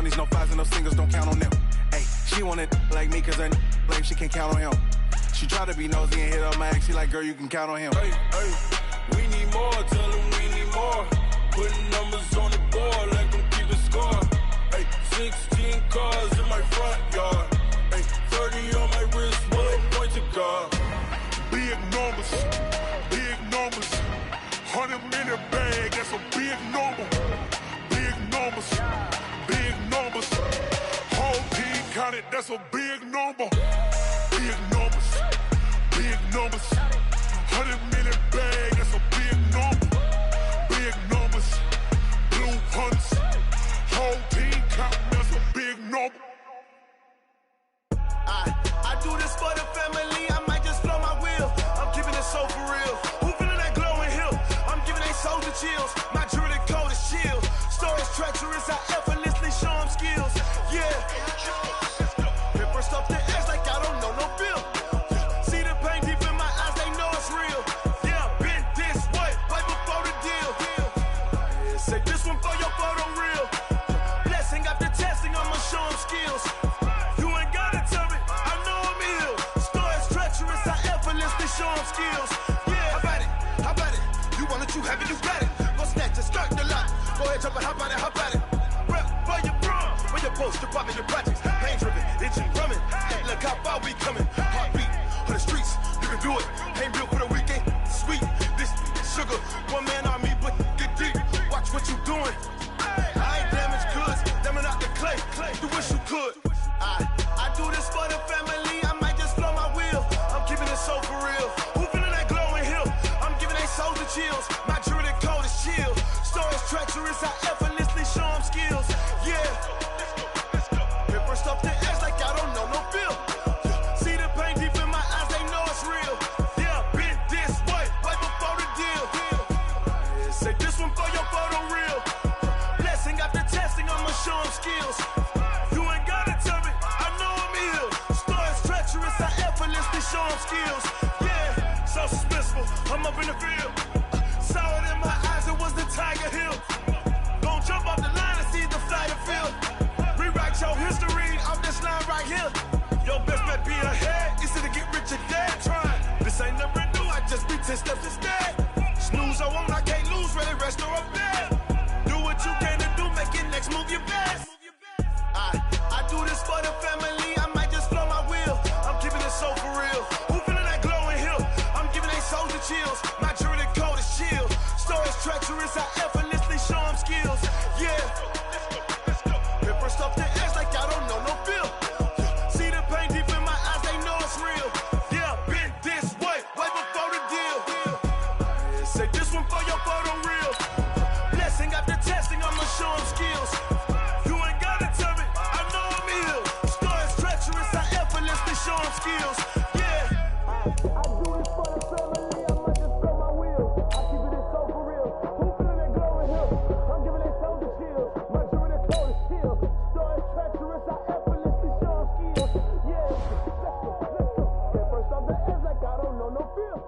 20s, no fives and no singles, don't count on them. Hey, she want it like me cause her lame, she can't count on him. She try to be nosy and hit up my ex, she like, girl, you can count on him. Hey, hey, we need more, tell them we need more. Putting numbers on the board, let them keep it score. Hey, 16 cars in my front yard. Hey, 30 on my wrist, one point to guard. Big numbers, 100-minute bag, that's a big number. Big numbers, whole team counted, that's a big number. Big numbers, 100-minute bag, that's a big number. Big numbers, blue hunts, whole team counting, that's a big number. I do this for the family, I might just blow my wheel. I'm keeping it so for real. Who feeling that glowing hill? I'm giving they soldier chills. My jewelry code is chill. Stories treacherous, I effortlessly show them skills. Yeah. Paper stuff the edge like I don't know no bill. See the pain deep in my eyes, they know it's real. Yeah, been this way, way before the deal. Say this one for your photo real. Blessing after testing, I'ma show them skills. You ain't gotta tell me, I know I'm ill. Stories treacherous, I effortlessly show them skills. Yeah, how about it? You want it, you have it, you got it. Go snatch it, skirt the lot. Go ahead, jump it, how about it? Rep for your bra, for your post, your poppin', your projects. Pain driven, itching, drumming. Hey, look how far we coming. Heartbeat on the streets, you can do it. Ain't built for the weekend, sweet. This sugar, one man army, but get deep. Watch what you doing. I ain't damaged goods, damn out the clay. You wish you could. I do this for the family, I might just blow my wheel. I'm keeping it so for real. Who feeling that glowing hill? I'm giving they soldier chills. My jewelry code is chill. Stories treacherous, I effortlessly show them skills. Yeah. Paper stuff the edge like I don't know no bill. See the pain deep in my eyes, they know it's real. Yeah, been this way, way before the deal. Say this one for your photo real. Blessing after testing, I'ma show them skills. You ain't gotta tell me, I know I'm ill. Stories treacherous, I effortlessly show them skills. Yeah, so suspenseful, I'm up in the field. Saw it in my eyes, it was the Tiger Hill. Gon' jump off the line and see the flight of field. Rewrite your history off this line right here. Your best bet be ahead, easy to get rich or dead trying. This ain't never new, I just be 10 steps instead. Snooze, I won't, I can't lose, ready, rest or up dead. Do what you can to do, make it next move your best. I do this for the family, I might just blow my wheel. I'm keeping it so for real. Who feeling that glowing hill? I'm giving they soldier chills. My jewelry code is chill. Stories treacherous, I effortlessly show them skills. Yeah. Paper stuff the edge like I don't know no bill. See the pain deep in my eyes, they know it's real. Yeah, been this way, way before the deal. Say this one for your photo real. Blessing after testing, I'ma show them skills. You ain't gotta tell me, I know I'm ill. Stories treacherous, I effortlessly show them skills. Yeah. I do this for the family, I might just blow my wheel. I keep it so for real. Who feeling that glowing hill? I'm giving they soldier chills. My jewelry code is chill. Stories treacherous, I effortlessly show them skills. Yeah, let's go. Get first off the edge like I don't know no feel.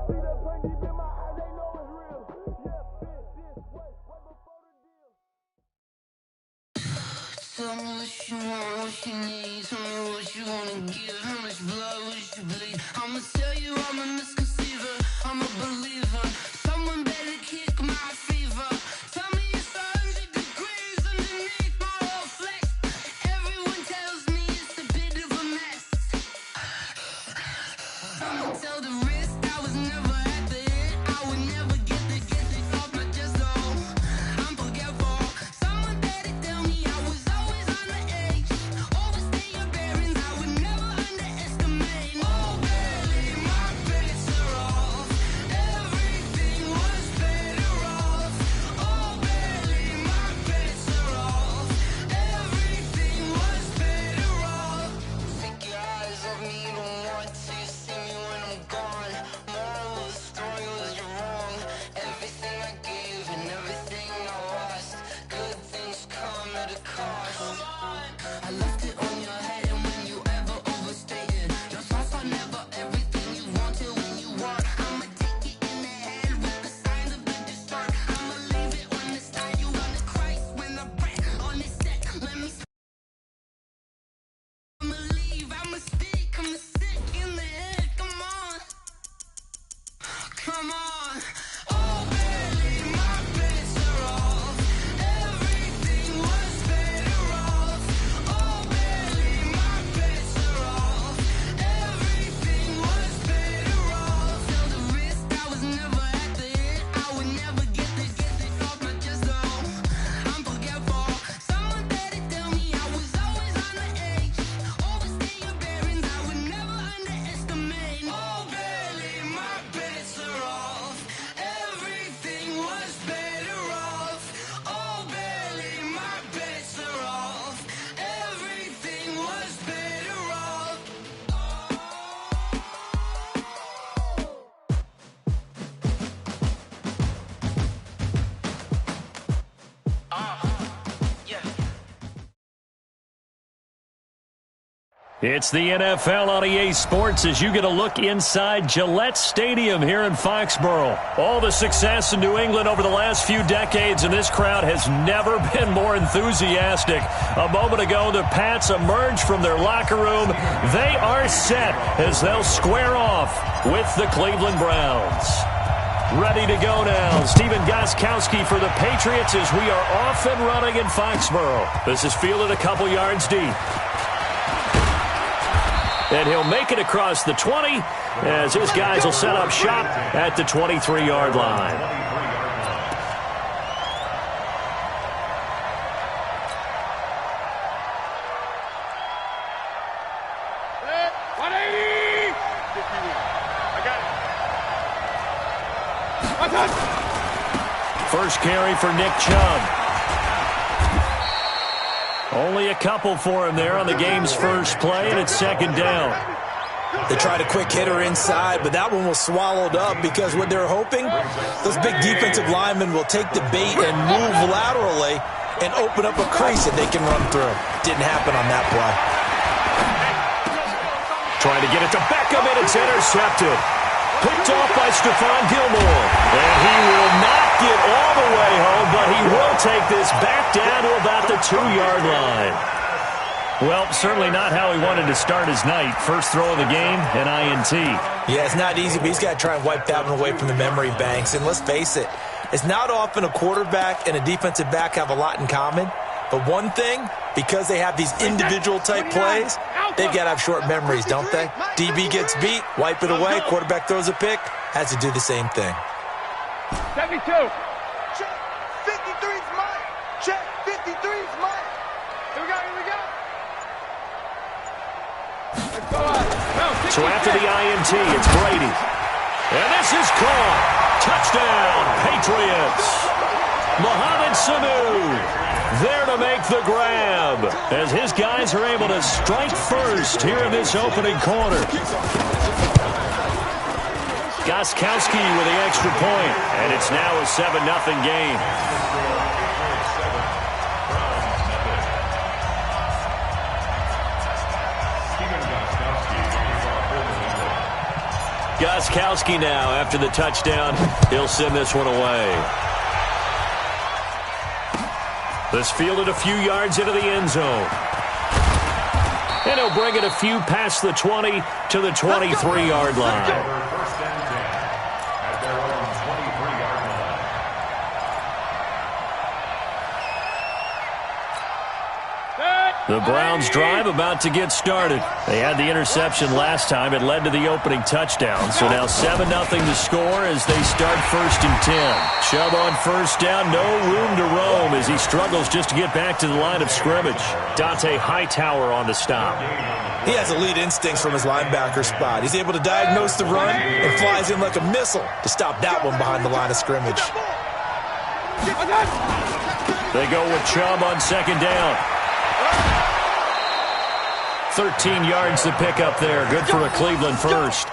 See that pain deep in my eyes, they know it's real. Yeah, been this way, way before the deal. Tell me what you want, what you need. Tell me what you wanna give. How much blood would you bleed? I'ma tell you I'm a misconceiver. I'm a believer. Someone better kick my fever. Tell me it's 100 degrees underneath my whole flesh. Everyone tells me it's a bit of a mess. I'ma tell the risk I was never at the end. I would never get it off my chest though. I'm forgetful. Someone better tell me I was always on the edge. Overstay your bearings, I would never underestimate. Oh baby, my credits are off. Everything was better off. Oh baby, my credits are off. Everything was better off. Take your eyes off me, you don't want to see me when I'm gone. Moral of the story was you're wrong. Everything I gave and everything I lost. Good things come at a cost. I left it on your head and when you ever overstated. Your thoughts are never everything you wanted when you want. I'ma take it in the head with the signs of the distort. I'ma leave it on the side. You on the Christ when I break on this set. Let It's the NFL on EA Sports as you get a look inside Gillette Stadium here in Foxborough. All the success in New England over the last few decades, and this crowd has never been more enthusiastic. A moment ago, the Pats emerged from their locker room. They are set as they'll square off with the Cleveland Browns. Ready to go now. Stephen Gostkowski for the Patriots as we are off and running in Foxborough. This is fielded a couple yards deep. And he'll make it across the 20 as his guys will set up shop at the 23-yard line. First carry for Nick Chubb. Only a couple for him there on the game's first play, and it's second down. They tried a quick hitter inside, but that one was swallowed up because what they're hoping, those big defensive linemen will take the bait and move laterally and open up a crease that they can run through. Didn't happen on that play. Trying to get it to Beckham, and it's intercepted. Picked off by Stephon Gilmore. And he will not get all the way home, but he will take this back down to about the 2-yard line. Well, certainly not how he wanted to start his night. First throw of the game, an INT. Yeah, it's not easy, but he's got to try and wipe that one away from the memory banks. And let's face it, it's not often a quarterback and a defensive back have a lot in common. But one thing, because they have these individual-type plays, they've got to have short memories, don't they? DB gets beat, wipe it away, quarterback throws a pick, has to do the same thing. 72. Check. 53's mine. Check. 53's mine. Here we go, here we go. So after the INT, it's Brady. And this is caught. Touchdown, Patriots. Mohamed Sanu there to make the grab as his guys are able to strike first here in this opening quarter. Gostkowski with the extra point, and it's now a 7-0 game. Gostkowski now after the touchdown. He'll send this one away. This fielded a few yards into the end zone. And he'll bring it a few past the 20 to the 23-yard line. The Browns drive about to get started. They had the interception last time. It led to the opening touchdown. So now 7-0 to score as they start 1st and 10. Chubb on first down. No room to roam as he struggles just to get back to the line of scrimmage. Dante Hightower on the stop. He has elite instincts from his linebacker spot. He's able to diagnose the run and flies in like a missile to stop that one behind the line of scrimmage. They go with Chubb on second down. 13 yards to pick up there. Good for a Cleveland first.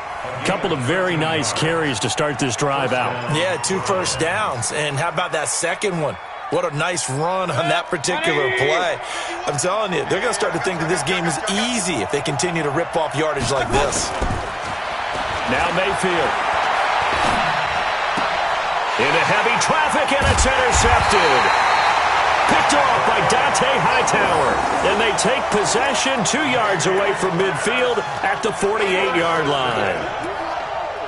Couple of very nice carries to start this drive out. Yeah, 2 first downs. And how about that second one? What a nice run on that particular play. I'm telling you, they're going to start to think that this game is easy if they continue to rip off yardage like this. Now Mayfield. Into heavy traffic, and it's intercepted. Picked off by Dante Hightower. And they take possession 2 yards away from midfield at the 48-yard line.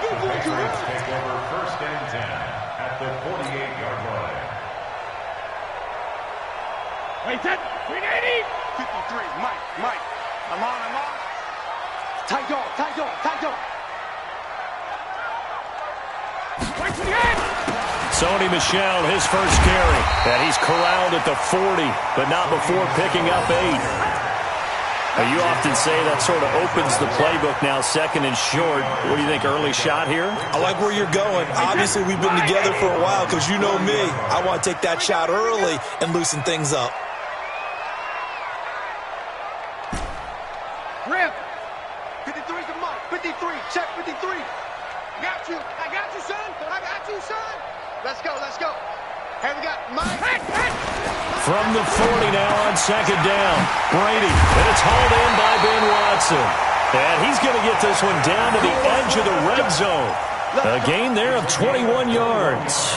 The Patriots take over 1st and 10 at the 48-yard line. Wait, 380. 53, Mike. I'm on. Tight dog. Wait for the end. Sony Michel, his first carry. And he's corralled at the 40, but not before picking up 8. Now, you often say that sort of opens the playbook now, 2nd and short. What do you think, early shot here? I like where you're going. Obviously, we've been together for a while because you know me. I want to take that shot early and loosen things up. Rip. 53's the Mike. 53. Check 53. I got you, son. Let's go. Hey, we got Mike. From the 40 now on second down. Brady, and it's hauled in by Ben Watson. And he's going to get this one down to the edge of the red zone. A gain there of 21 yards.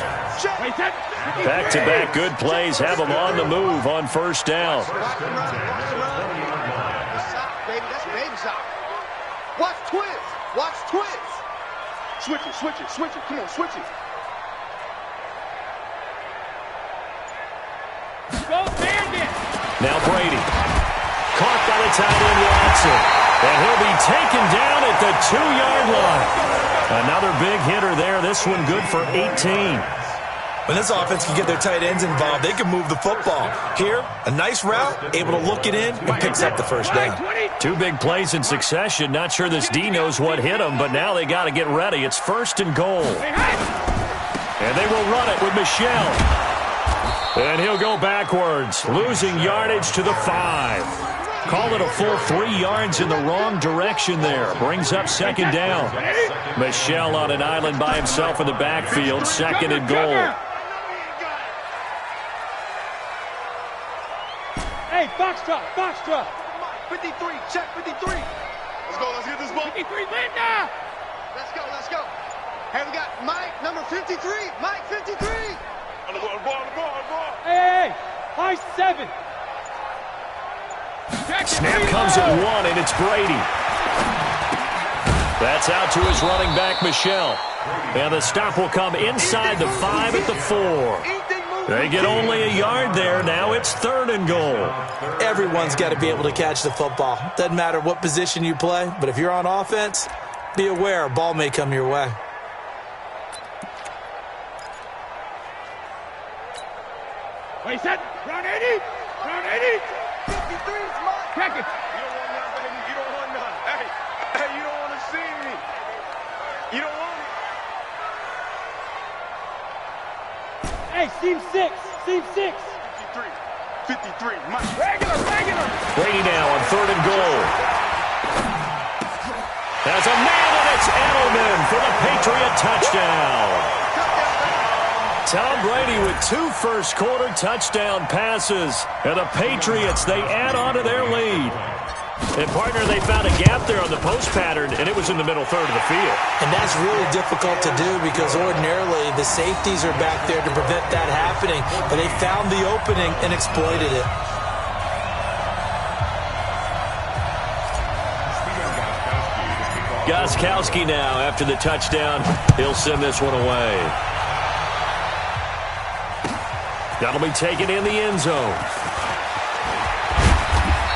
Back-to-back good plays have them on the move on first down. Watch twins. Watch twins. Switch it, switch it, switch it. Come on, switch it. Go Bandit. Now Brady. Caught by the tight end Watson. And he'll be taken down at the 2-yard line. Another big hitter there. This one good for 18. When this offense can get their tight ends involved, they can move the football. Here, a nice route, able to look it in, and picks up the first down. 2 big plays in succession. Not sure this D knows what hit him, but now they got to get ready. It's first and goal. And they will run it with Michel. And he'll go backwards, losing yardage to the 5. Call it a full 3 yards in the wrong direction there. Brings up second down. Michel on an island by himself in the backfield. Second and goal. Hey, Foxtrot, Foxtrot. 53, check 53. Let's go, let's get this ball. 53, Linda. Let's go, let's go. Hey, we got Mike, number 53. Mike, 53. On the ball. Hey, high 7. Snap comes at 1, and it's Brady. That's out to his running back, Michel. And the stop will come inside the 5 at the 4. They get only a yard there. Now it's third and goal. Everyone's got to be able to catch the football. Doesn't matter what position you play, but if you're on offense, be aware a ball may come your way. Wait, set. Round 80. Round 80. 53 is mine. Check it. You don't want none, baby. You don't want none. Hey, you don't want to see me. You don't want it. Hey, seam 6. Seam 6. 53. Mike. Regular. Brady now on third and goal. There's a man, and it's Edelman for the Patriot touchdown. Tom Brady with 2 first-quarter touchdown passes. And the Patriots, they add on to their lead. And, partner, they found a gap there on the post pattern, and it was in the middle third of the field. And that's really difficult to do because ordinarily the safeties are back there to prevent that happening. But they found the opening and exploited it. Gostkowski now after the touchdown. He'll send this one away. That'll be taken in the end zone.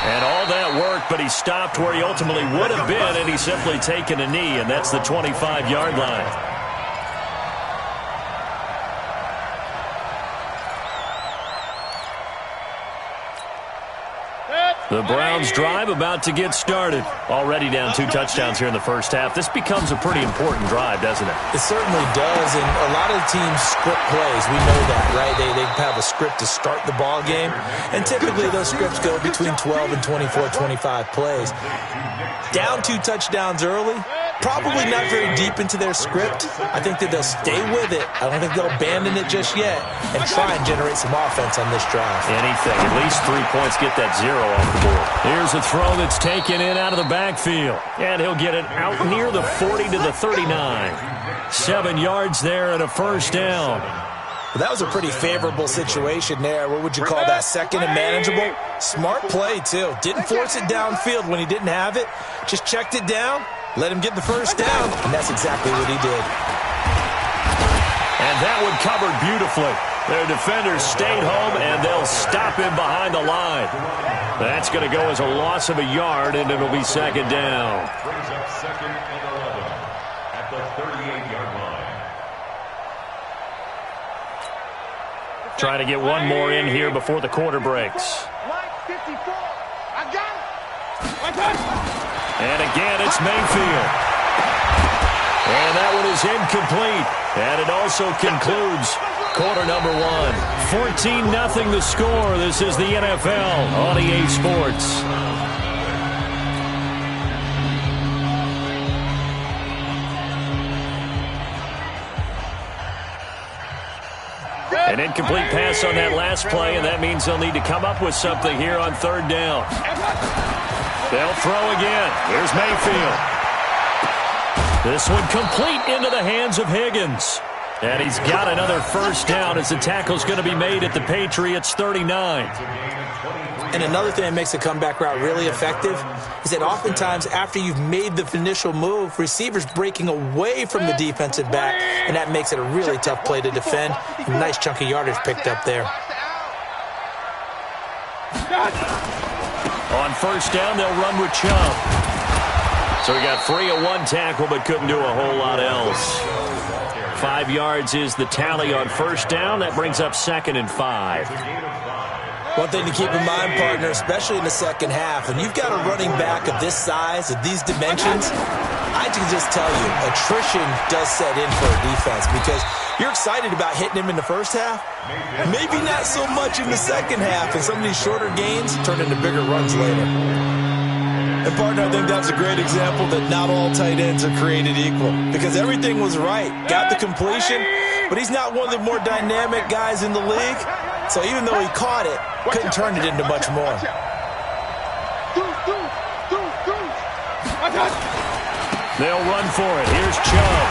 And all that work, but he stopped where he ultimately would have been, and he's simply taken a knee, and that's the 25-yard line. The Browns drive about to get started. Already down 2 touchdowns here in the first half. This becomes a pretty important drive, doesn't it? It certainly does, and a lot of teams script plays. We know that, right? They have a script to start the ball game, and typically those scripts go between 12 and 24, 25 plays. Down 2 touchdowns early, probably not very deep into their script. I think that they'll stay with it. I don't think they'll abandon it just yet and try and generate some offense on this drive. Anything. At least 3 points. Get that 0 off the board. Here's a throw that's taken in out of the backfield. And he'll get it out near the 40 to the 39. 7 yards there and a first down. Well, that was a pretty favorable situation there. What would you call that? Second and manageable? Smart play, too. Didn't force it downfield when he didn't have it. Just checked it down, let him get the first down, and that's exactly what he did. And that one covered beautifully. Their defenders stayed home, and they'll stop him behind the line. That's going to go as a loss of a yard, and it'll be second down. Brings up second and 11 at the 38-yard line. Trying to get one more in here before the quarter breaks. Mike, 54. I got it. And again, it's Mayfield. And that one is incomplete. And it also concludes quarter number 1. 14-0 the score. This is the NFL on EA Sports. An incomplete pass on that last play, and that means they'll need to come up with something here on third down. They'll throw again. Here's Mayfield. This one complete into the hands of Higgins. And he's got another first down as the tackle's going to be made at the Patriots' 39. And another thing that makes a comeback route really effective is that oftentimes after you've made the initial move, receivers breaking away from the defensive back, and that makes it a really tough play to defend. A nice chunk of yardage picked up there. On first down, they'll run with Chubb. So he got free of one tackle but couldn't do a whole lot else. 5 yards is the tally on first down. That brings up 2nd and 5. One thing to keep in mind, partner, especially in the second half, when you've got a running back of this size, of these dimensions, I can just tell you, attrition does set in for a defense because you're excited about hitting him in the first half. Maybe not so much in the second half, and some of these shorter gains turn into bigger runs later. And, partner, I think that's a great example that not all tight ends are created equal because everything was right. Got the completion, but he's not one of the more dynamic guys in the league. So even though he caught it, couldn't turn it into much more. They'll run for it. Here's Chubb.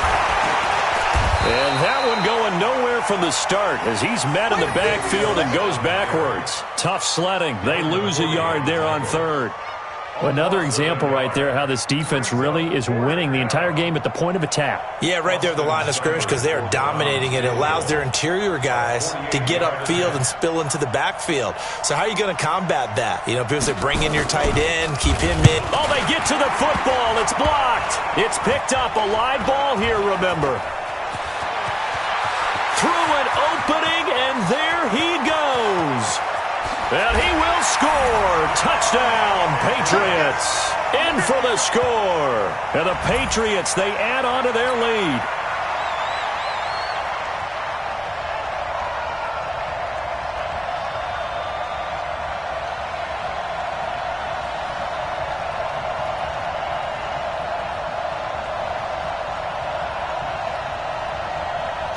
And that one going nowhere from the start as he's met in the backfield and goes backwards. Tough sledding. They lose a yard there on third. Well, another example right there how this defense really is winning the entire game at the point of attack. Yeah, right there at the line of scrimmage because they are dominating it. It allows their interior guys to get upfield and spill into the backfield. So how are you going to combat that? You know, people say bring in your tight end, keep him in. Oh, they get to the football. It's blocked. It's picked up. A live ball here, remember. Through an opening, and there he goes. And he will score. Touchdown, Patriots. In for the score. And the Patriots, they add on to their lead.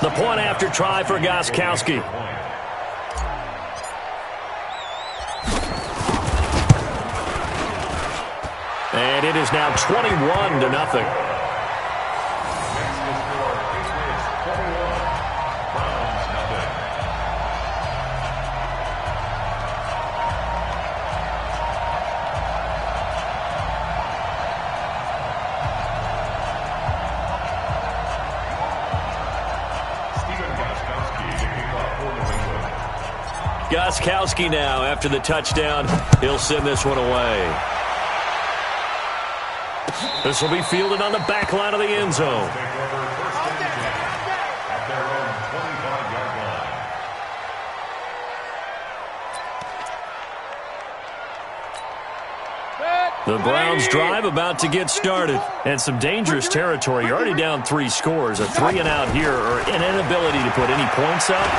The point after try for Gostkowski. And it is now 21-0. Gostkowski now after the touchdown. He'll send this one away. This will be fielded on the back line of the end zone. The Browns drive about to get started. And some dangerous territory. You're already down 3 scores. A 3-and-out here or an inability to put any points up.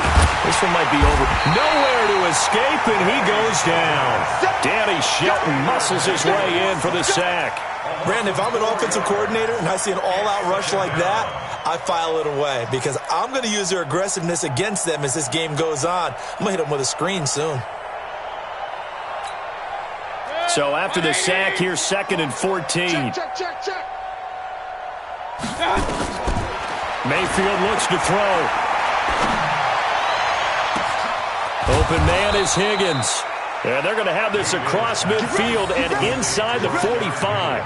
This one might be over. Nowhere to escape, and he goes down. Danny Shelton muscles his way in for the sack. Brandon, if I'm an offensive coordinator and I see an all-out rush like that, I file it away because I'm going to use their aggressiveness against them as this game goes on. I'm going to hit them with a screen soon. So after the sack, here's 2nd and 14. Check. Mayfield looks to throw. Open man is Higgins. And they're going to have this across midfield and inside the 45.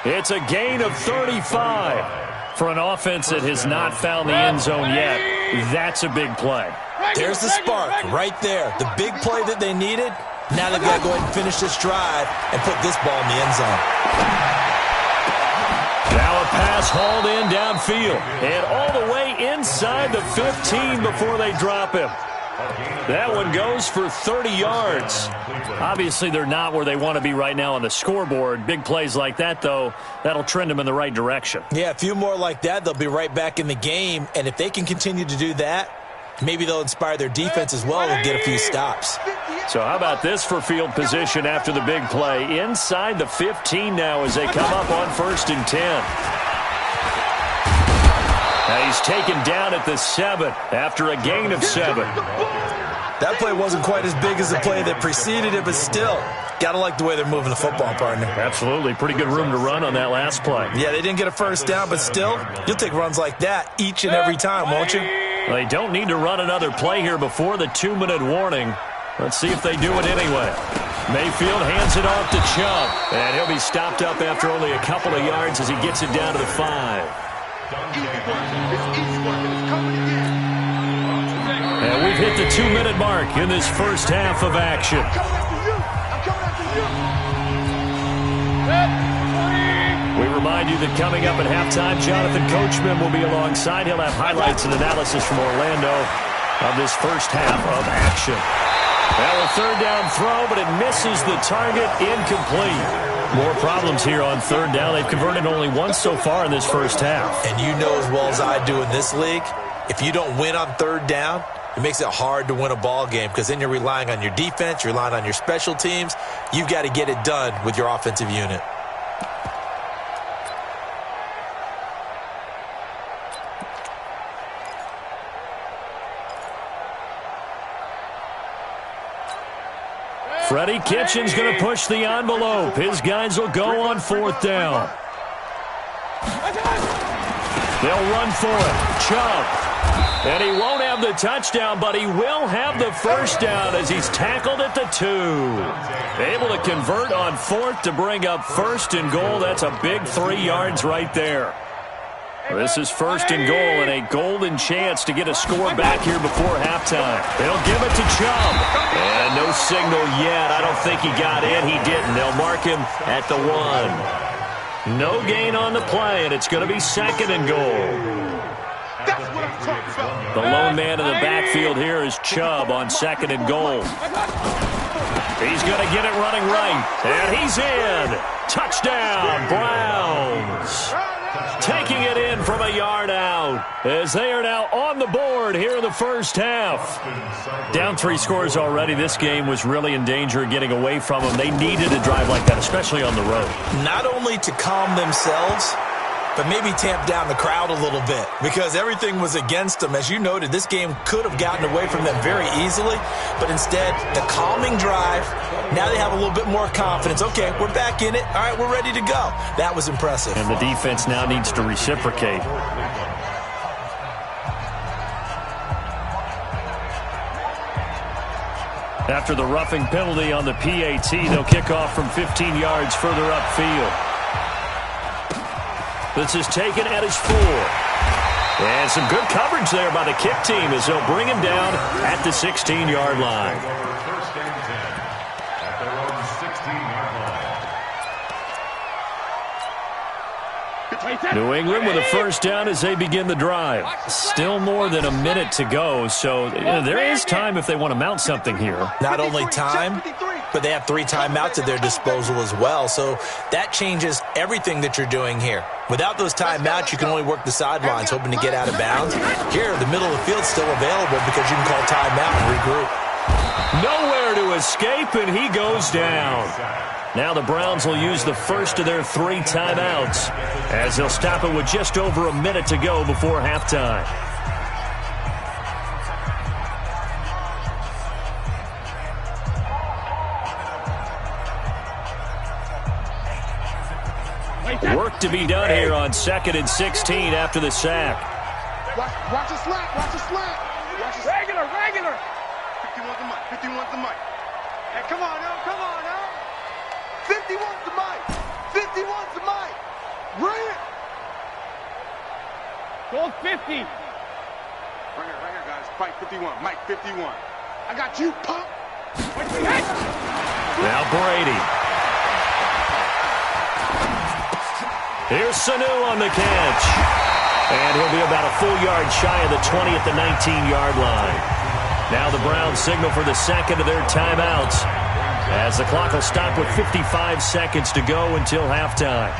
It's a gain of 35. For an offense that has not found the end zone yet, that's a big play. There's the spark right there. The big play that they needed. Now they've got to go ahead and finish this drive and put this ball in the end zone. Now a pass hauled in downfield. And all the way inside the 15 before they drop him. That one goes for 30 yards. Obviously, they're not where they want to be right now on the scoreboard. Big plays like that, though, that'll trend them in the right direction. Yeah, a few more like that, they'll be right back in the game. And if they can continue to do that, maybe they'll inspire their defense as well and get a few stops. So how about this for field position after the big play? Inside the 15 now as they come up on 1st and 10. He's taken down at the 7 after a gain of 7. That play wasn't quite as big as the play that preceded it, but still, got to like the way they're moving the football, partner. Absolutely. Pretty good room to run on that last play. Yeah, they didn't get a first down, but still, you'll take runs like that each and every time, won't you? They don't need to run another play here before the 2-minute warning. Let's see if they do it anyway. Mayfield hands it off to Chubb, and he'll be stopped up after only a couple of yards as he gets it down to the 5. And we've hit the 2-minute mark in this first half of action. We remind you that coming up at halftime, Jonathan Coachman will be alongside. He'll have highlights and analysis from Orlando of this first half of action. Well, a third down throw, but it misses the target, incomplete. More problems here on third down. They've converted only once so far in this first half. And you know as well as I do in this league, if you don't win on third down, it makes it hard to win a ball game because then you're relying on your defense, you're relying on your special teams. You've got to get it done with your offensive unit. Freddie Kitchens going to push the envelope. His guys will go on fourth down. They'll run for it. Chubb. And he won't have the touchdown, but he will have the first down as he's tackled at the 2. Able to convert on fourth to bring up first and goal. That's a big 3 yards right there. This is first and goal and a golden chance to get a score back here before halftime. They'll give it to Chubb. And no signal yet. I don't think he got in. He didn't. They'll mark him at the 1. No gain on the play, and it's going to be second and goal. The lone man in the backfield here is Chubb on second and goal. He's going to get it running right. And he's in. Touchdown, Browns. Taking it in from a yard out as they are now on the board here in the first half. Down 3 scores already. This game was really in danger of getting away from them. They needed a drive like that, especially on the road. Not only to calm themselves, but maybe tamp down the crowd a little bit because everything was against them. As you noted, this game could have gotten away from them very easily, but instead, the calming drive, now they have a little bit more confidence. Okay, we're back in it. All right, we're ready to go. That was impressive. And the defense now needs to reciprocate. After the roughing penalty on the PAT, they'll kick off from 15 yards further upfield. This is taken at his 4. And some good coverage there by the kick team as they'll bring him down at the 16-yard line. First and 10 at their own 16-yard line. New England with a first down as they begin the drive. Still more than a minute to go, so there is time if they want to mount something here. Not only time, but they have 3 timeouts at their disposal as well, so that changes everything that you're doing here. Without those timeouts, you can only work the sidelines, hoping to get out of bounds. Here, the middle of the field's still available because you can call timeout and regroup. Nowhere to escape, and he goes down. Now the Browns will use the first of their 3 timeouts as they'll stop it with just over a minute to go before halftime. Work to be done here on 2nd and 16 after the sack. Watch the slant. Watch the slant. Regular. 51's the mic. 51's the mic. Hey, come on now. 51's the mic. 51's the mic. Bring it. Gold 50. Right here, guys. Fight 51. Mike 51. I got you, punk. Now Brady. Here's Sanu on the catch. And he'll be about a full yard shy of the 20 at the 19-yard line. Now the Browns signal for the second of their timeouts as the clock will stop with 55 seconds to go until halftime.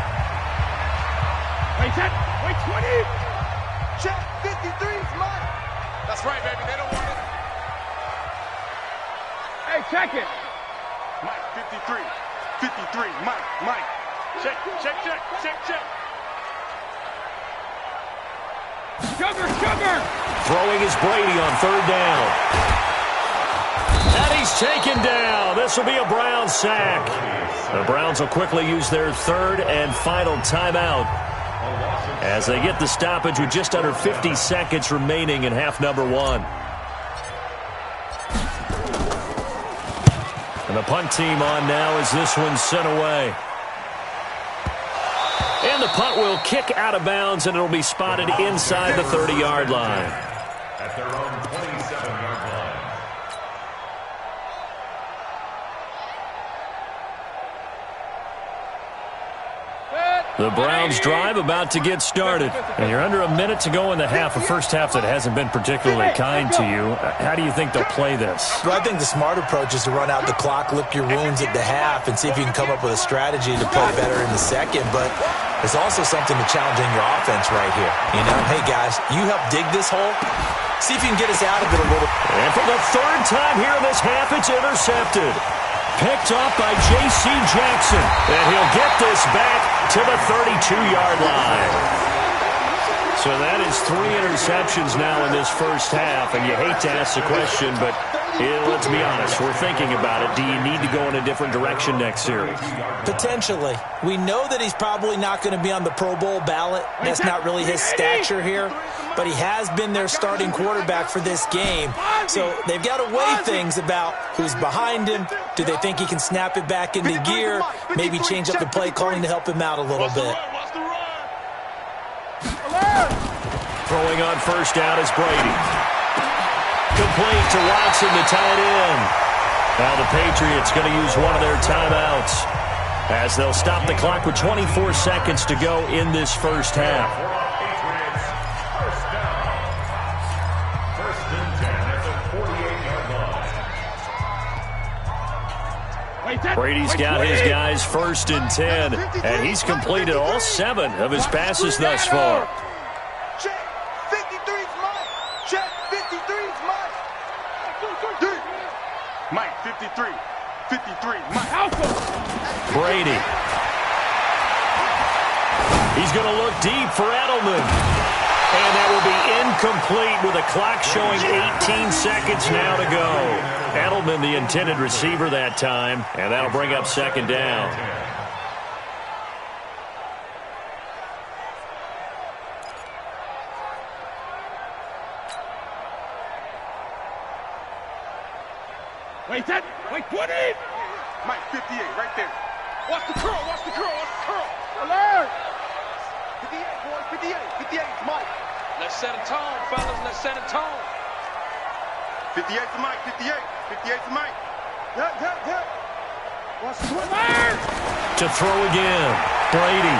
Wait, 20. Check 53's Mike. That's right, baby. They don't want it. Hey, check it. Mike 53. 53. Mike. Check. Sugar! Throwing is Brady on third down. And he's taken down. This will be a Browns sack. The Browns will quickly use their third and final timeout as they get the stoppage with just under 50 seconds remaining in half number one. And the punt team on now as this one's sent away. And the punt will kick out of bounds, and it'll be spotted inside the 30-yard line. At their own 27-yard line. The Browns drive about to get started. And you're under a minute to go in the half, a first half that hasn't been particularly kind to you. How do you think they'll play this? Well, I think the smart approach is to run out the clock, lick your wounds at the half, and see if you can come up with a strategy to play better in the second. But there's also something to challenging your offense right here. You know, hey, guys, you help dig this hole. See if you can get us out of it a little. And for the third time here in this half, it's intercepted. Picked off by J.C. Jackson. And he'll get this back to the 32-yard line. So that is 3 interceptions now in this first half. And you hate to ask the question, but let's be honest. We're thinking about it. Do you need to go in a different direction next series? Potentially. We know that he's probably not going to be on the Pro Bowl ballot. That's not really his stature here. But he has been their starting quarterback for this game. So they've got to weigh things about who's behind him. Do they think he can snap it back into gear? Maybe change up the play calling to help him out a little bit. Throwing on first down is Brady. Complete to Watson to tie it in. Now the Patriots going to use one of their timeouts as they'll stop the clock with 24 seconds to go in this first half. Brady's got his guys first and 10, and he's completed all 7 of his passes thus far. Check, 53's Mike. Check, 53's Mike. Mike, 53. 53, Mike. Brady. He's going to look deep for Edelman. And that will be incomplete with a clock showing 18 seconds now to go. Edelman, the intended receiver that time, and that'll bring up second down. Wait, 20! Mike, 58, right there. Watch the curl, watch the curl, watch the curl. Alert! 58, boys, 58. 58 is Mike. Let's set a tone, fellas. Let's set a tone. 58 to Mike, 58. 58 to Mike. Yeah. Watch the to throw again. Brady.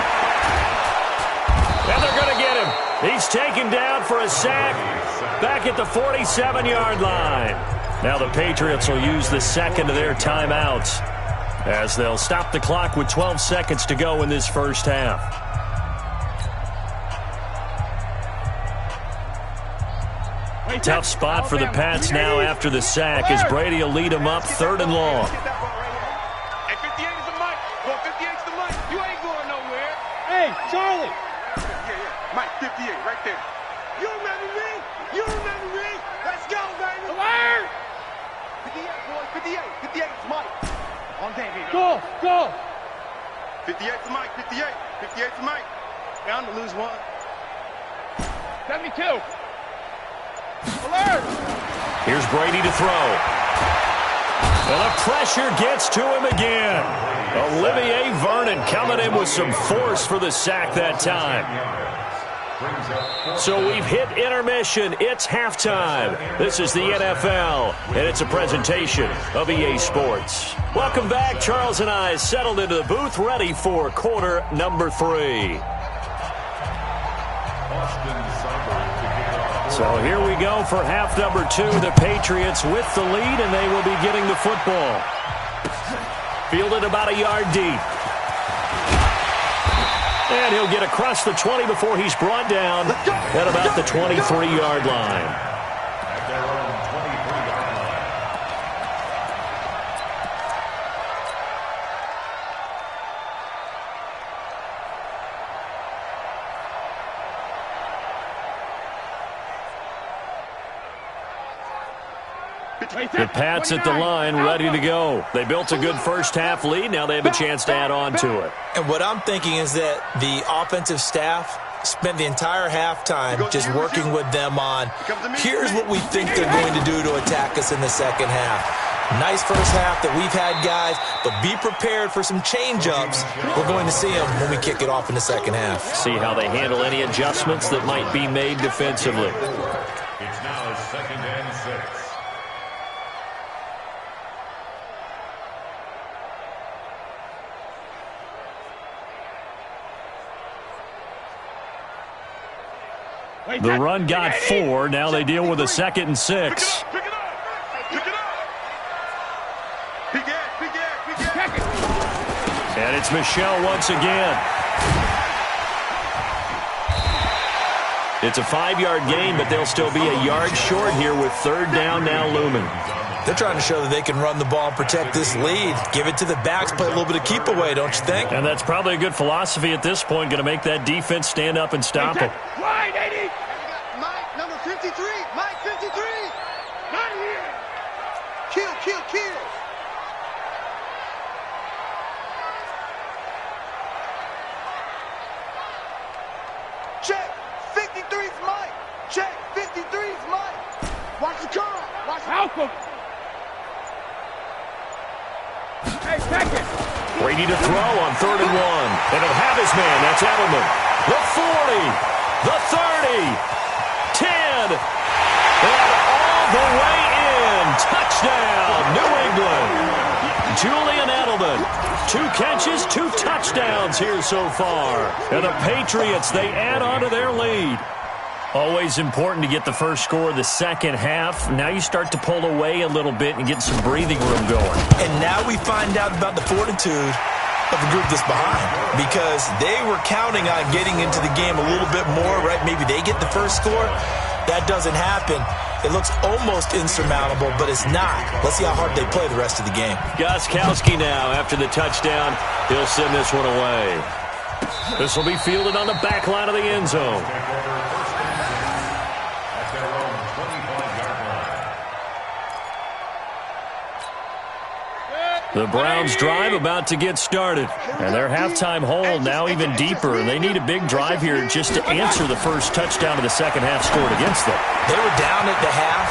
And they're going to get him. He's taken down for a sack back at the 47-yard line. Now the Patriots will use the second of their timeouts as they'll stop the clock with 12 seconds to go in this first half. Tough spot for the Pats now after the sack as Brady will lead them up third and long. Hey, 58 is the Mike. Go 58 is the Mike. You ain't going nowhere. Hey, Charlie. Yeah. Mike, 58, right there. You remember me? You remember me? Let's go, baby. Alert! 58, boys, 58. 58 is Mike. On game, baby. Go! 58 to Mike, 58. 58 to Mike. Bound to lose one. 72. Alert! Here's Brady to throw. And the pressure gets to him again. Olivier Vernon coming in with some force for the sack that time. So we've hit intermission. It's halftime. This is the NFL, and it's a presentation of EA Sports. Welcome back. Charles and I settled into the booth, ready for quarter number 3. So here we go for half number 2. The Patriots with the lead, and they will be getting the football. Fielded about a yard deep. And he'll get across the 20 before he's brought down at about the 23-yard line. The Pats at the line, ready to go. They built a good first-half lead. Now they have a chance to add on to it. And what I'm thinking is that the offensive staff spent the entire halftime just working with them on, here's what we think they're going to do to attack us in the second half. Nice first half that we've had, guys, but be prepared for some change-ups. We're going to see them when we kick it off in the second half. See how they handle any adjustments that might be made defensively. It's now 2nd and 6. The run got 4. Now they deal with a 2nd and 6. Pick it up. And it's Michelle once again. It's a 5-yard gain, but they'll still be a yard short here with 3rd down now looming. They're trying to show that they can run the ball and protect this lead. Give it to the backs, play a little bit of keep away, don't you think? And that's probably a good philosophy at this point, going to make that defense stand up and stop them. Wide, 80. Mike, number 53. Mike, 53. Not here. Kill. Check. 53's Mike. Check. 53's Mike. Watch the car. Watch the Help him. Hey, second. Brady to throw on 3rd and 1. And he'll have his man. That's Edelman. The 40. The 30. 10. And all the way in. Touchdown, New England. Julian Edelman. 2 catches, 2 touchdowns here so far. And the Patriots, they add on to their lead. Always important to get the first score of the second half. Now you start to pull away a little bit and get some breathing room going. And now we find out about the fortitude of the group that's behind, because they were counting on getting into the game a little bit more, right? Maybe they get the first score. That doesn't happen. It looks almost insurmountable, but it's not. Let's see how hard they play the rest of the game. Gostkowski now, after the touchdown, he'll send this one away. This will be fielded on the back line of the end zone. The Browns drive about to get started. And their halftime hole now even deeper. And they need a big drive here just to answer the first touchdown of the second half scored against them. They were down at the half.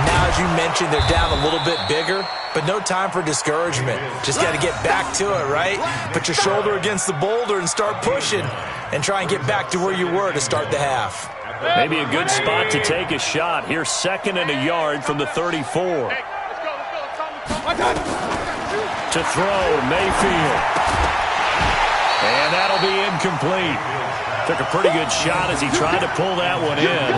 Now, as you mentioned, they're down a little bit bigger. But no time for discouragement. Just got to get back to it, right? Put your shoulder against the boulder and start pushing. And try and get back to where you were to start the half. Maybe a good spot to take a shot. Here's 2nd and a yard from the 34. To throw, Mayfield. And that'll be incomplete. Took a pretty good shot as he tried to pull that one in.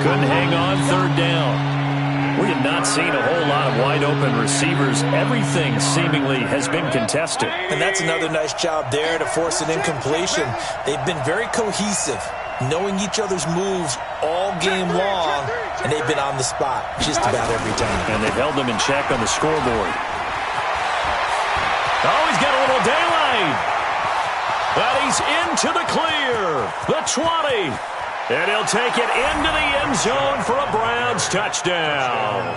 Couldn't hang on 3rd down. We have not seen a whole lot of wide-open receivers. Everything seemingly has been contested. And that's another nice job there to force an incompletion. They've been very cohesive, knowing each other's moves all game long, and they've been on the spot just about every time. And they've held them in check on the scoreboard. Oh, he's got a little daylight. But he's into the clear. The 20. And he'll take it into the end zone for a Browns touchdown.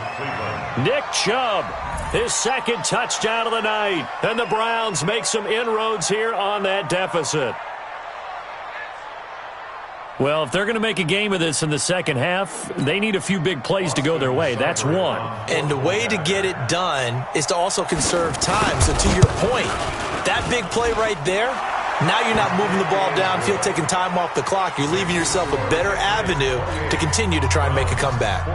Nick Chubb, his 2nd touchdown of the night. And the Browns make some inroads here on that deficit. Well, if they're going to make a game of this in the second half, they need a few big plays to go their way. That's one. And the way to get it done is to also conserve time. So to your point, that big play right there, now you're not moving the ball downfield, taking time off the clock. You're leaving yourself a better avenue to continue to try and make a comeback.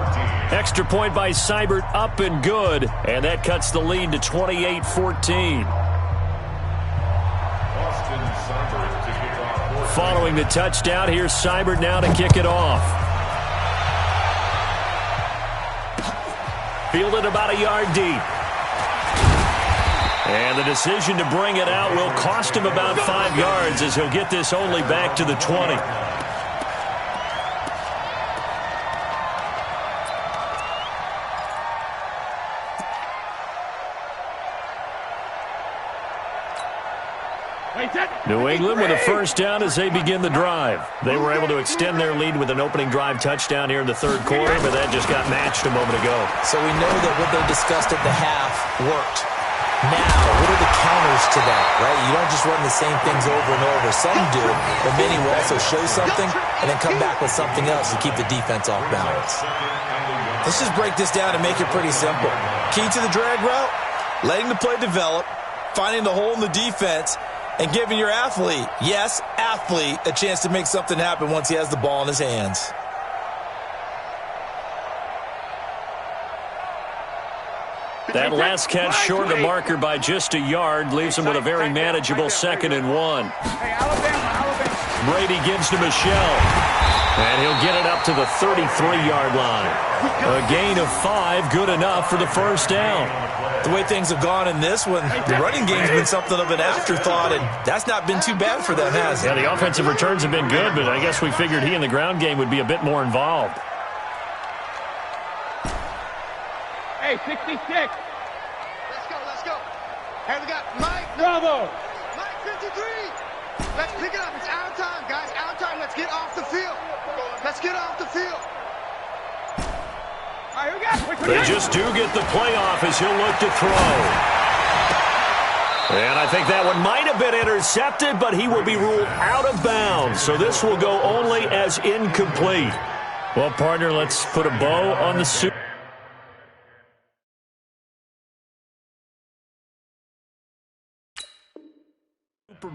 Extra point by Seibert, up and good. And that cuts the lead to 28-14. Following the touchdown, here's Seibert now to kick it off. Fielded about a yard deep. And the decision to bring it out will cost him about 5 yards as he'll get this only back to the 20. New England with a first down as they begin the drive. They were able to extend their lead with an opening drive touchdown here in the third quarter, but that just got matched a moment ago. So we know that what they discussed at the half worked. Now, what are the counters to that, right? You don't just run the same things over and over. Some do, but many will also show something and then come back with something else to keep the defense off balance. Let's just break this down and make it pretty simple. Key to the drag route, letting the play develop, finding the hole in the defense, and giving your athlete, yes, athlete, a chance to make something happen once he has the ball in his hands. That last catch short of the marker by just a yard leaves him with a very manageable 2nd and 1. Brady gives to Michelle, and he'll get it up to the 33-yard line. A gain of 5, good enough for the first down. The way things have gone in this one, the running game's been something of an afterthought, and that's not been too bad for them, has it? Yeah, the offensive returns have been good, but I guess we figured he in the ground game would be a bit more involved. Hey, 66. Let's go. Hey, we got Mike. Bravo. Mike 53. Let's pick it up. It's our time, guys. Our time. Let's get off the field. Let's get off the field. All right, here we go. They just do get the playoff as he'll look to throw. And I think that one might have been intercepted, but he will be ruled out of bounds. So this will go only as incomplete. Well, partner, let's put a bow on the Super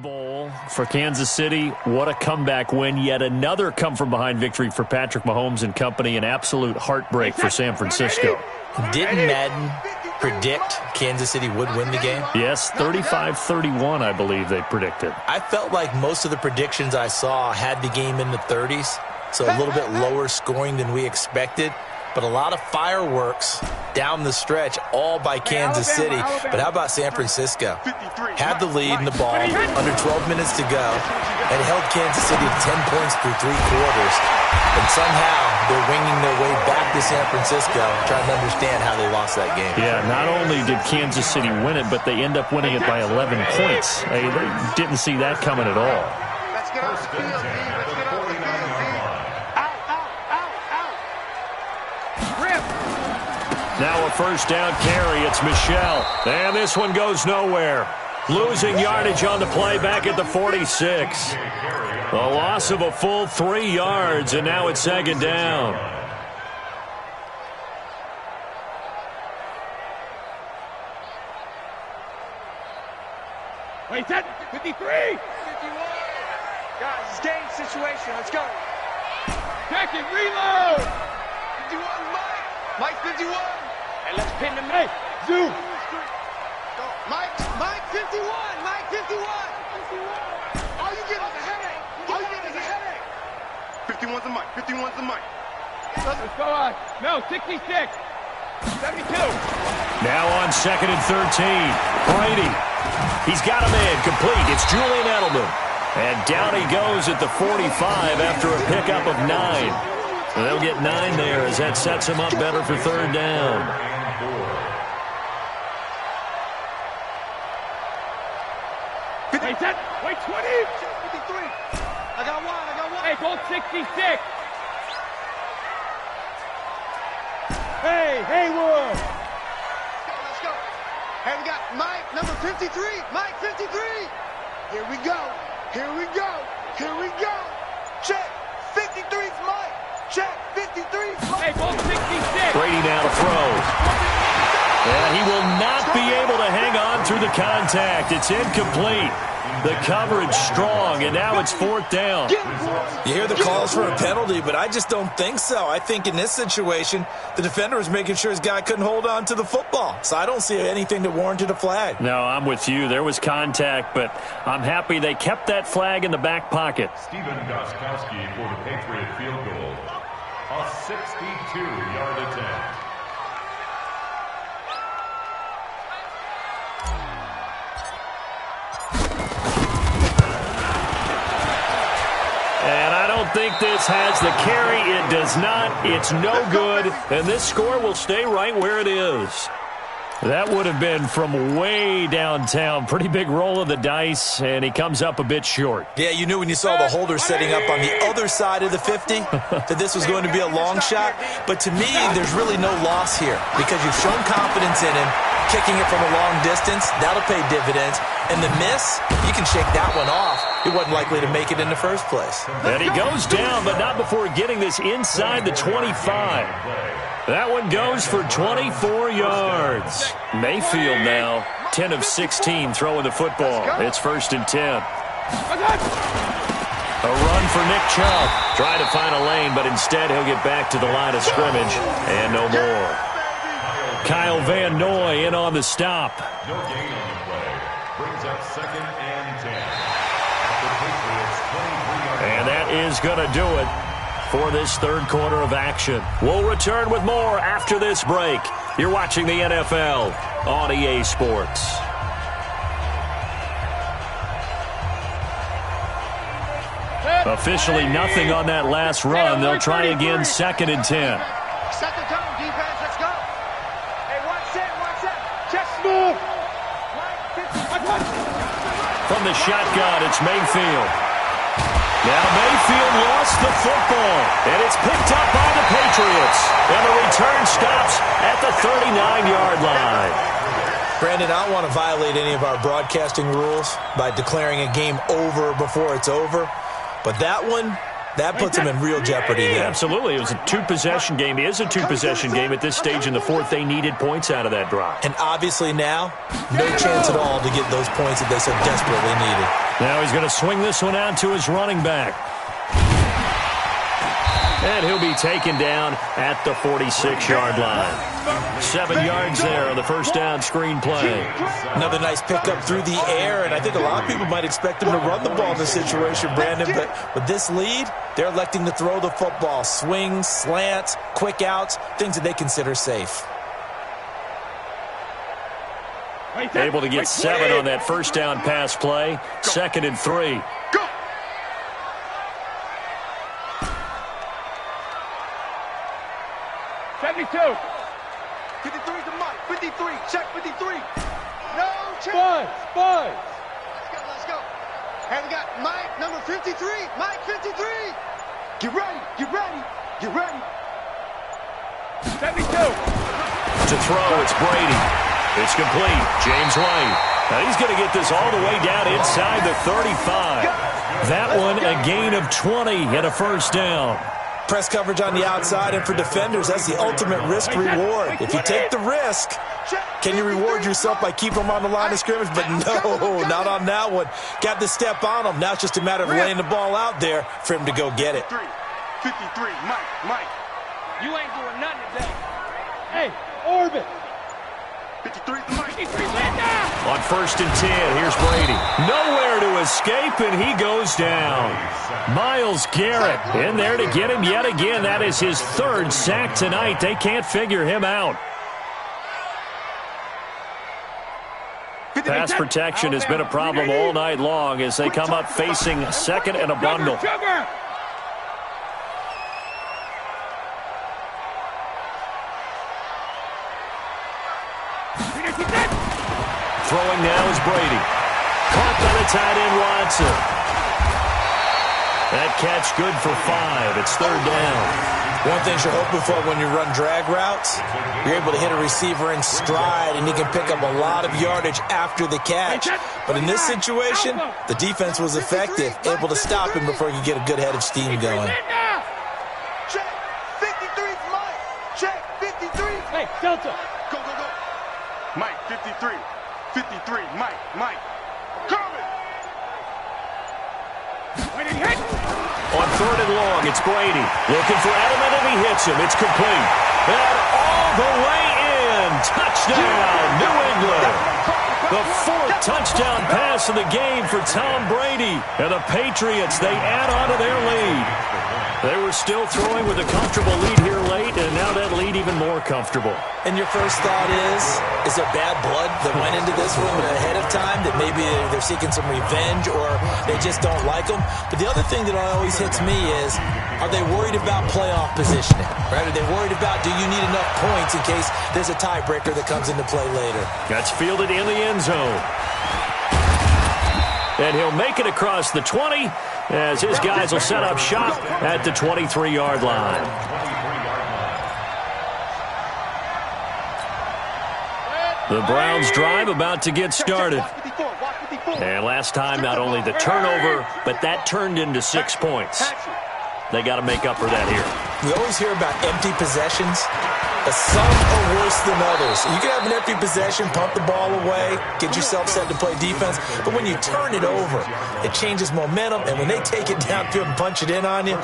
Bowl for Kansas City. What a comeback win. Yet another come-from-behind victory for Patrick Mahomes and company. An absolute heartbreak for San Francisco. Didn't Madden predict Kansas City would win the game? Yes, 35-31, I believe they predicted. I felt like most of the predictions I saw had the game in the 30s, so a little bit lower scoring than we expected. But a lot of fireworks down the stretch, all by Kansas City. But how about San Francisco? Had the lead in the ball, under 12 minutes to go, and held Kansas City to 10 points through 3 quarters. And somehow they're winging their way back to San Francisco, trying to understand how they lost that game. Yeah, not only did Kansas City win it, but they end up winning it by 11 points. They didn't see that coming at all. Let's get off the field, Steve. Let's get off the field, Steve. Now a first down carry. It's Michelle. And this one goes nowhere. Losing yardage on the play back at the 46. A loss of a full 3 yards, and now it's 2nd down. Wait, 53. 51. Guys, it's game situation. Let's go. Second reload. 51, Mike. Mike 51. And let's pin them. Hey, zoom. Mike 51. Mike 51. All you get is a headache. All you get is a headache. 51's a Mike. 51's a Mike. Let's go on. No, 66. 72. Now on 2nd and 13. Brady. He's got a man complete. It's Julian Edelman. And down he goes at the 45 after a pickup of 9. And they'll get 9 there as that sets him up better for 3rd down. Wait, 20. 53. I got one. Hey, goal 66. Hey, Haywood. Let's go. Hey, we got Mike, number 53. Mike 53. Here we go. Check. 53's Mike. Check. 53's Mike. Hey, goal 66. Brady now to throw. And he will not be able to hang on through the contact. It's incomplete. The coverage strong, and now it's 4th down. You hear the calls for a penalty, but I just don't think so. I think in this situation, the defender was making sure his guy couldn't hold on to the football. So I don't see anything that warranted a flag. No, I'm with you. There was contact, but I'm happy they kept that flag in the back pocket. Stephen Gostkowski for the Patriot field goal. A 62-yard attempt. And I don't think this has the carry. It does not. It's no good. And this score will stay right where it is. That would have been from way downtown. Pretty big roll of the dice, and he comes up a bit short. Yeah, you knew when you saw the holder setting up on the other side of the 50 that this was going to be a long shot. But to me, there's really no loss here because you've shown confidence in him. Kicking it from a long distance, that'll pay dividends. And the miss, you can shake that one off. He wasn't likely to make it in the first place. And he goes down, but not before getting this inside the 25. That one goes for 24 yards. Mayfield now, 10 of 16 throwing the football. It's 1st and 10. A run for Nick Chubb. Trying to find a lane, but instead he'll get back to the line of scrimmage. And no more. Kyle Van Noy in on the stop. No gain on the play. Brings up 2nd and 10. And that is going to do it for this third quarter of action. We'll return with more after this break. You're watching the NFL on EA Sports. Officially nothing on that last run. They'll try again, 2nd and 10. Second time, defense, let's go. Hey, one set. Just move. From the shotgun, it's Mayfield. Now Mayfield lost the football, and it's picked up by the Patriots. And the return stops at the 39-yard line. Brandon, I don't want to violate any of our broadcasting rules by declaring a game over before it's over. But that one, that puts him in real jeopardy there. Absolutely. It was a two-possession game. It is a two-possession game at this stage in the fourth. They needed points out of that drive. And obviously now, no chance at all to get those points that they so desperately needed. Now he's going to swing this one out to his running back. And he'll be taken down at the 46-yard line. 7 yards there on the first down screen play. Another nice pickup through the air, and I think a lot of people might expect him to run the ball in this situation, Brandon, but with this lead, they're electing to throw the football. Swings, slants, quick outs, things that they consider safe. Able to get 7 on that first down pass play. 2nd and 3. 72. 53 to Mike. 53. Check 53. No check. Five. Let's go. Hey, we got Mike, number 53. Mike, 53. Get ready. 72. To throw, it's Brady. It's complete. James White. Now he's going to get this all the way down inside the 35. That one a gain of 20 and a first down. Press coverage on the outside, and for defenders, that's the ultimate risk-reward. If you take the risk, can you reward yourself by keeping them on the line of scrimmage? But no, not on that one. Got to step on them. Now it's just a matter of laying the ball out there for him to go get it. 53, Mike. You ain't doing nothing today. Hey, orbit. 53 to Mike. 53 Linda. On 1st and 10, here's Brady. Nowhere to escape, and he goes down. Myles Garrett in there to get him yet again. That is his 3rd sack tonight. They can't figure him out. Pass protection has been a problem all night long as they come up facing 2nd and a bundle. Throwing now is Brady. Caught by the tight end Watson. That catch good for 5. It's 3rd down. One thing you're hoping for when you run drag routes, you're able to hit a receiver in stride, and he can pick up a lot of yardage after the catch. But in this situation, the defense was effective, able to stop him before he could get a good head of steam going. Check. 53 for Mike. Check. 53. Hey, Delta. Go. Mike, 53. 53, Mike. Coming. On 3rd and long, it's Brady. Looking for Edelman, and he hits him. It's complete. And all the way in. Touchdown, New England. The 4th touchdown pass of the game for Tom Brady. And the Patriots, they add on to their lead. They were still throwing with a comfortable lead here late, and now that lead even more comfortable. And your first thought is there bad blood that went into this one ahead of time, that maybe they're seeking some revenge or they just don't like them? But the other thing that always hits me is, are they worried about playoff positioning? Right? Are they worried about, do you need enough points in case there's a tiebreaker? backbreaker that comes into play later. That's fielded in the end zone. And he'll make it across the 20 as his guys will set up shop at the 23-yard line. The Browns drive about to get started. And last time, not only the turnover, but that turned into 6 points. They got to make up for that here. We always hear about empty possessions. Some are worse than others. You can have an empty possession, pump the ball away, get yourself set to play defense. But when you turn it over, it changes momentum. And when they take it downfield and punch it in on you,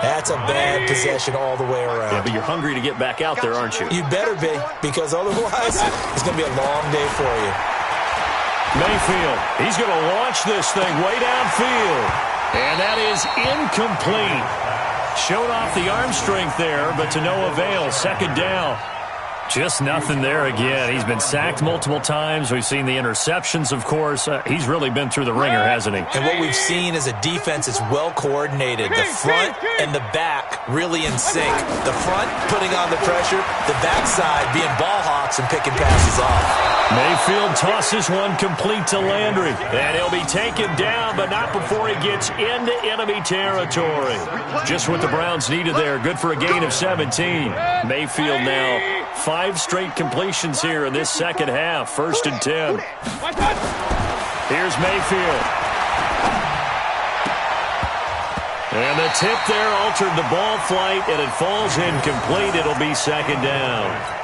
that's a bad possession all the way around. Yeah, but you're hungry to get back out there, aren't you? You better be, because otherwise it's going to be a long day for you. Mayfield, he's going to launch this thing way downfield. And that is incomplete. Showed off the arm strength there, but to no avail. Second down. Just nothing there again. He's been sacked multiple times. We've seen the interceptions, of course. He's really been through the ringer, hasn't he? And what we've seen is a defense that's well coordinated. The front and the back really in sync. The front putting on the pressure, the backside being ball hawks and picking passes off. Mayfield tosses one complete to Landry. And he'll be taken down, but not before he gets into enemy territory. Just what the Browns needed there. Good for a gain of 17. Mayfield now 5 straight completions here in this second half. 1st and 10. Here's Mayfield. And the tip there altered the ball flight, and it falls incomplete. It'll be second down.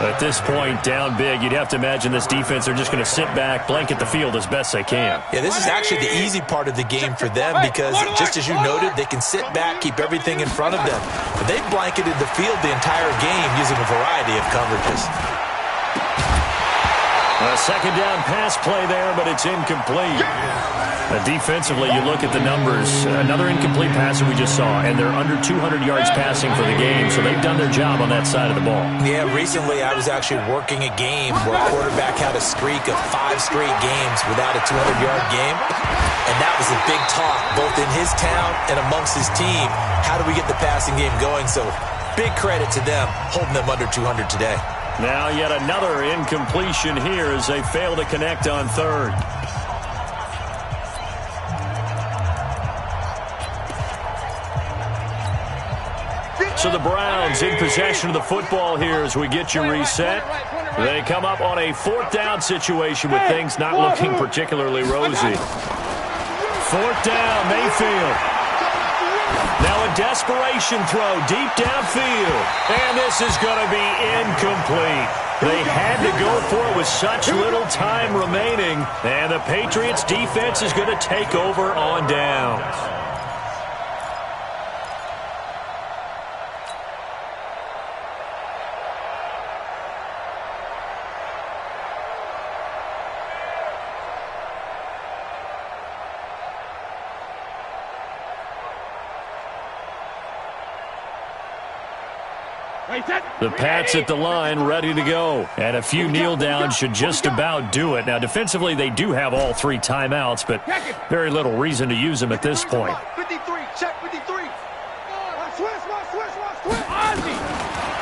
At this point, down big, you'd have to imagine this defense, they're just going to sit back, blanket the field as best they can. Yeah, this is actually the easy part of the game for them because, just as you noted, they can sit back, keep everything in front of them. But they've blanketed the field the entire game using a variety of coverages. A second down pass play there, but it's incomplete. Defensively, you look at the numbers. Another incomplete pass that we just saw, and they're under 200 yards passing for the game, so they've done their job on that side of the ball. Yeah, recently I was actually working a game where a quarterback had a streak of 5 straight games without a 200-yard game, and that was a big talk, both in his town and amongst his team. How do we get the passing game going? So big credit to them, holding them under 200 today. Now yet another incompletion here as they fail to connect on third. So the Browns in possession of the football here as we get you reset. They come up on a 4th down situation with things not looking particularly rosy. 4th down, Mayfield. Now a desperation throw deep downfield. And this is going to be incomplete. They had to go for it with such little time remaining. And the Patriots defense is going to take over on downs. The Pats at the line ready to go. And a few kneel downs should just about do it. Now, defensively, they do have all 3 timeouts, but very little reason to use them at this point. 53, check 53.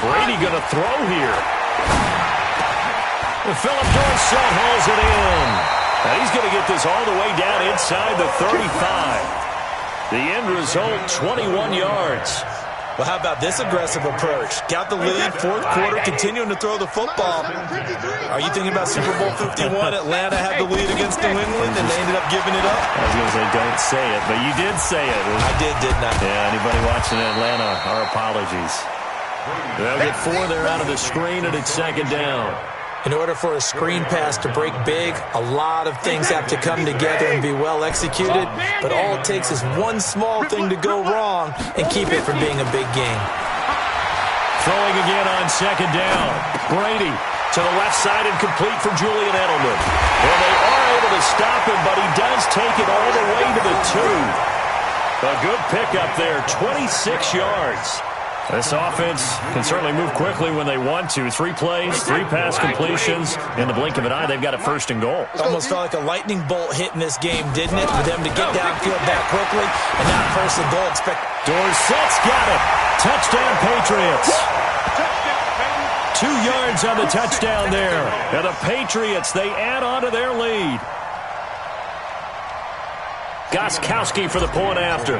Brady going to throw here. Philip Dorsett hauls it in. Now he's going to get this all the way down inside the 35. The end result, 21 yards. Well, how about this aggressive approach? Got the lead, 4th quarter, continuing to throw the football. Are you thinking about Super Bowl 51? Atlanta had the lead against New England, and they ended up giving it up? I was going to say, don't say it, but you did say it. I did, didn't I? Yeah, anybody watching Atlanta, our apologies. They'll get 4 there out of the screen, and it's second down. In order for a screen pass to break big, a lot of things have to come together and be well executed, but all it takes is one small thing to go wrong and keep it from being a big game. Throwing again on second down. Brady to the left side and complete for Julian Edelman. And they are able to stop him, but he does take it all the way to the 2. A good pickup there, 26 yards. This offense can certainly move quickly when they want to. 3 plays, 3 pass completions. In the blink of an eye, they've got a 1st and goal. Almost felt like a lightning bolt hit in this game, didn't it? For them to get downfield that quickly. And now 1st and goal. Dorsett's got it. Touchdown, Patriots. 2 yards on the touchdown there. And the Patriots, they add on to their lead. Gostkowski for the point after.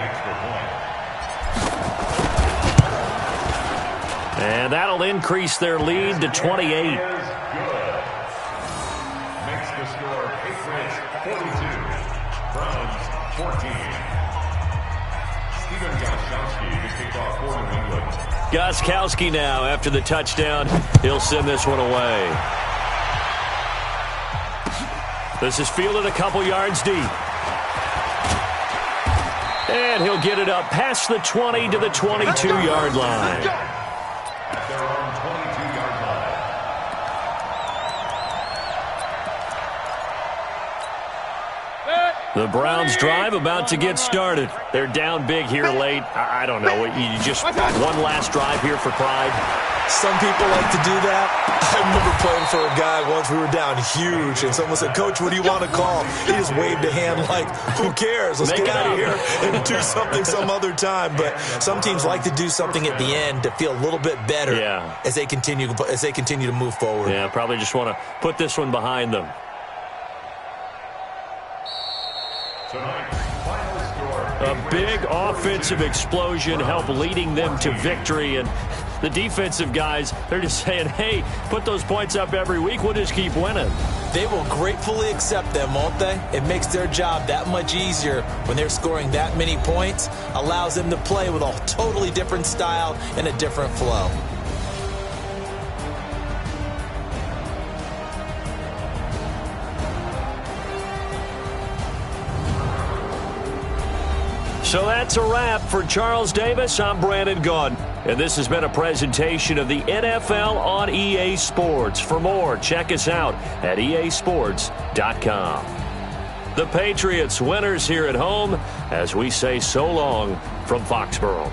And that'll increase their lead to 28. Makes the score Patriots 42, Browns 14. Stephen Gostkowski to kick off for New England. Gostkowski now after the touchdown. He'll send this one away. This is fielded a couple yards deep. And he'll get it up past the 20 to the 22-yard line. At their own 22-yard line. The Browns drive about to get started. They're down big here late. I don't know. You just one last drive here for pride. Some people like to do that. I remember playing for a guy once. We were down huge, and someone said, "Coach, what do you want to call?" He just waved a hand like, "Who cares? Let's get out of here and do something some other time." But some teams like to do something at the end to feel a little bit better as they continue to move forward. Yeah, probably just want to put this one behind them. A big offensive explosion helped leading them to victory, and the defensive guys, they're just saying, hey, put those points up every week, we'll just keep winning. They will gratefully accept them, won't they? It makes their job that much easier when they're scoring that many points, allows them to play with a totally different style and a different flow. So that's a wrap. For Charles Davis, I'm Brandon Gaudin. And this has been a presentation of the NFL on EA Sports. For more, check us out at easports.com. The Patriots winners here at home as we say so long from Foxborough.